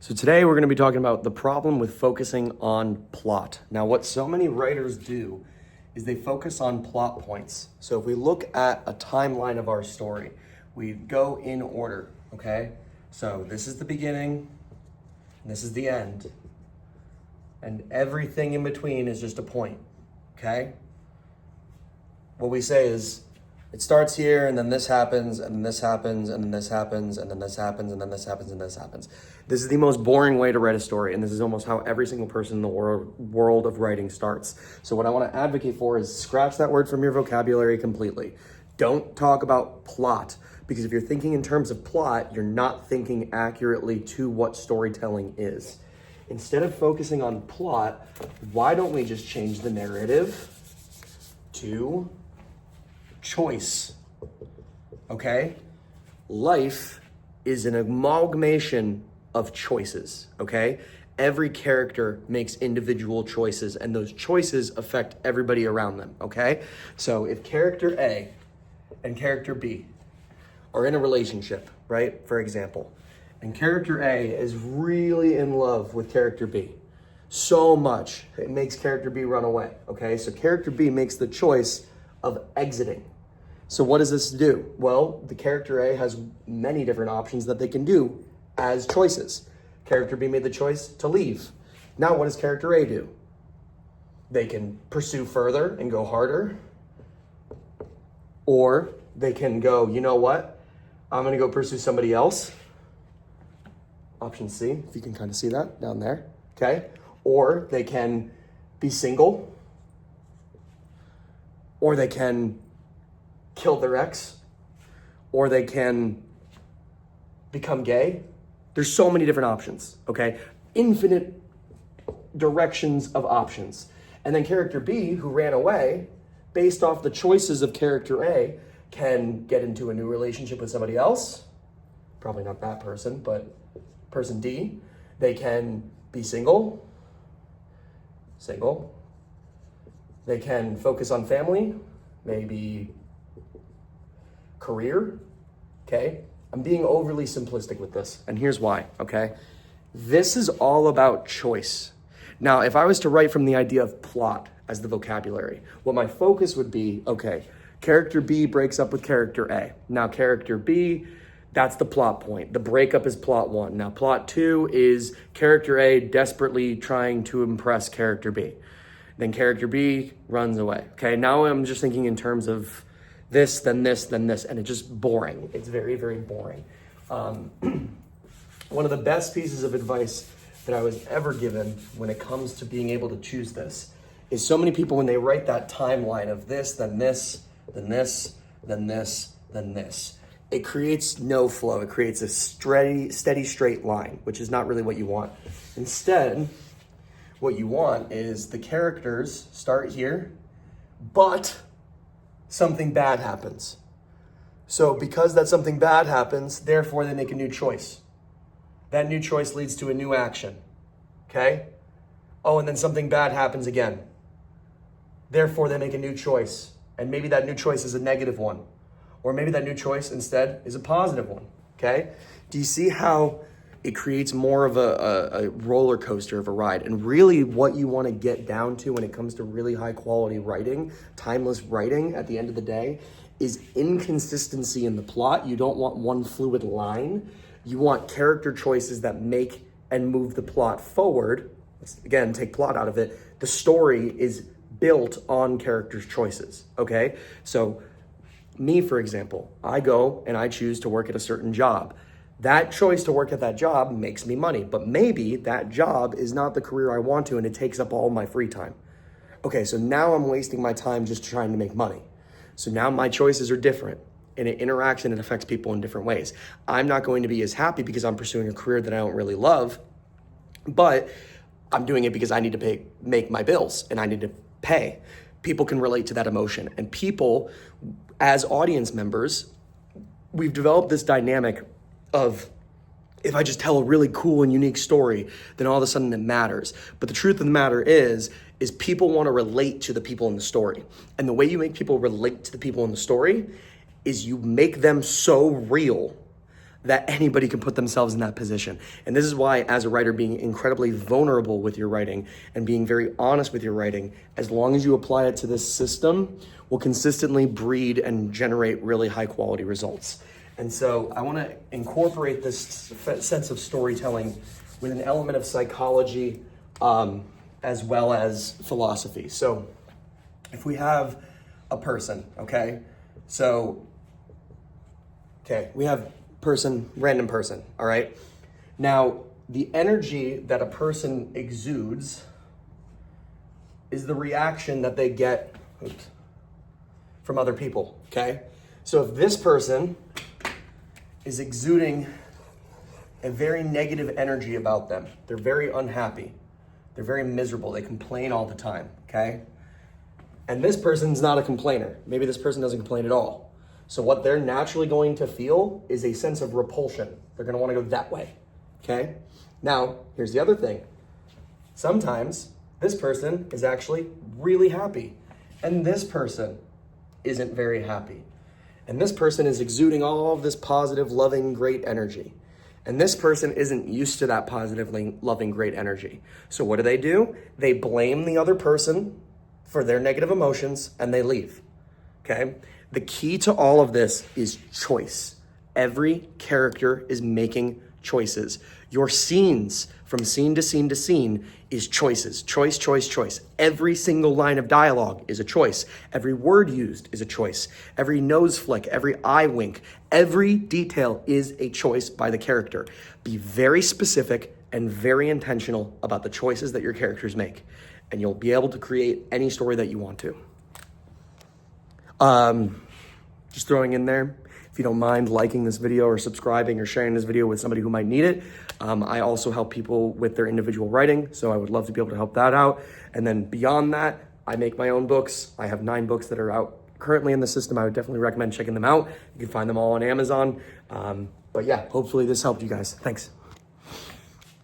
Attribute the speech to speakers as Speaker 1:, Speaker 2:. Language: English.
Speaker 1: So today we're going to be talking about the problem with focusing on plot. Now, what so many writers do is they focus on plot points. So if we look at a timeline of our story, we go in order, okay? So this is the beginning, and this is the end. And everything in between is just a point, okay? What we say is, it starts here, and then this happens, and then this happens, and then this happens, and then this happens, and then this happens, and this happens. This is the most boring way to write a story, and this is almost how every single person in the world of writing starts. So what I want to advocate for is scratch that word from your vocabulary completely. Don't talk about plot, because if you're thinking in terms of plot, you're not thinking accurately to what storytelling is. Instead of focusing on plot, why don't we just change the narrative to choice, okay? Life is an amalgamation of choices, okay? Every character makes individual choices, and those choices affect everybody around them, okay? So if character A and character B are in a relationship, right, for example, and character A is really in love with character B, so much it makes character B run away, okay? So character B makes the choice of exiting. So what does this do? Well, the character A has many different options that they can do as choices. Character B made the choice to leave. Now what does character A do? They can pursue further and go harder, or they can go, you know what? I'm gonna go pursue somebody else. Option C, if you can kind of see that down there, okay? Or they can be single, or they can kill their ex, or they can become gay. There's so many different options, okay? Infinite directions of options. And then character B, who ran away, based off the choices of character A, can get into a new relationship with somebody else. Probably not that person, but person D. They can be single. They can focus on family, maybe career, okay? I'm being overly simplistic with this, and here's why, okay? This is all about choice. Now, if I was to write from the idea of plot as the vocabulary, what my focus would be, okay, character B breaks up with character A. Now, character B, that's the plot point. The breakup is plot one. Now, plot two is character A desperately trying to impress character B. Then character B runs away, okay? Now I'm just thinking in terms of this, then this, then this, and it's just boring. It's very, very boring. One of the best pieces of advice that I was ever given when it comes to being able to choose this is so many people, when they write that timeline of this, then this, then this, then this, then this, it creates no flow. It creates a steady straight line, which is not really what you want. Instead, what you want is the characters start here, but something bad happens. So because that something bad happens, therefore they make a new choice. That new choice leads to a new action, okay? Oh, and then something bad happens again. Therefore they make a new choice. And maybe that new choice is a negative one. Or maybe that new choice instead is a positive one, okay? Do you see how it creates more of a roller coaster of a ride? And really what you want to get down to when it comes to really high quality writing, timeless writing at the end of the day, is inconsistency in the plot. You don't want one fluid line. You want character choices that make and move the plot forward. Let's, again, take plot out of it. The story is built on characters' choices, okay? So me, for example, I go and I choose to work at a certain job. That choice to work at that job makes me money, but maybe that job is not the career I want to, and it takes up all my free time. Okay, so now I'm wasting my time just trying to make money. So now my choices are different, and it interacts and it affects people in different ways. I'm not going to be as happy because I'm pursuing a career that I don't really love, but I'm doing it because I need to make my bills, and I need to pay. People can relate to that emotion, and people, as audience members, we've developed this dynamic of, if I just tell a really cool and unique story, then all of a sudden it matters. But the truth of the matter is people want to relate to the people in the story. And the way you make people relate to the people in the story is you make them so real that anybody can put themselves in that position. And this is why, as a writer, being incredibly vulnerable with your writing and being very honest with your writing, as long as you apply it to this system, will consistently breed and generate really high quality results. And so I want to incorporate this sense of storytelling with an element of psychology as well as philosophy. So if we have a person, okay? So, we have random person, all right? Now, the energy that a person exudes is the reaction that they get from other people, okay? So if this person is exuding a very negative energy about them, they're very unhappy, they're very miserable, they complain all the time, okay? And this person's not a complainer. Maybe this person doesn't complain at all. So what they're naturally going to feel is a sense of repulsion. They're going to want to go that way, okay? Now, here's the other thing. Sometimes this person is actually really happy, and this person isn't very happy. And this person is exuding all of this positive, loving, great energy. And this person isn't used to that positive, loving, great energy. So what do? They blame the other person for their negative emotions, and they leave, okay? The key to all of this is choice. Every character is making choices. Your scenes, from scene to scene to scene, is choices. Choice, choice, choice. Every single line of dialogue is a choice. Every word used is a choice. Every nose flick, every eye wink, every detail is a choice by the character. Be very specific and very intentional about the choices that your characters make, and you'll be able to create any story that you want to. Just throwing in there, if you don't mind liking this video or subscribing or sharing this video with somebody who might need it. I also help people with their individual writing, so I would love to be able to help that out. And then beyond that, I make my own books. I have 9 books that are out currently in the system. I would definitely recommend checking them out. You can find them all on Amazon. But yeah, hopefully this helped you guys. Thanks.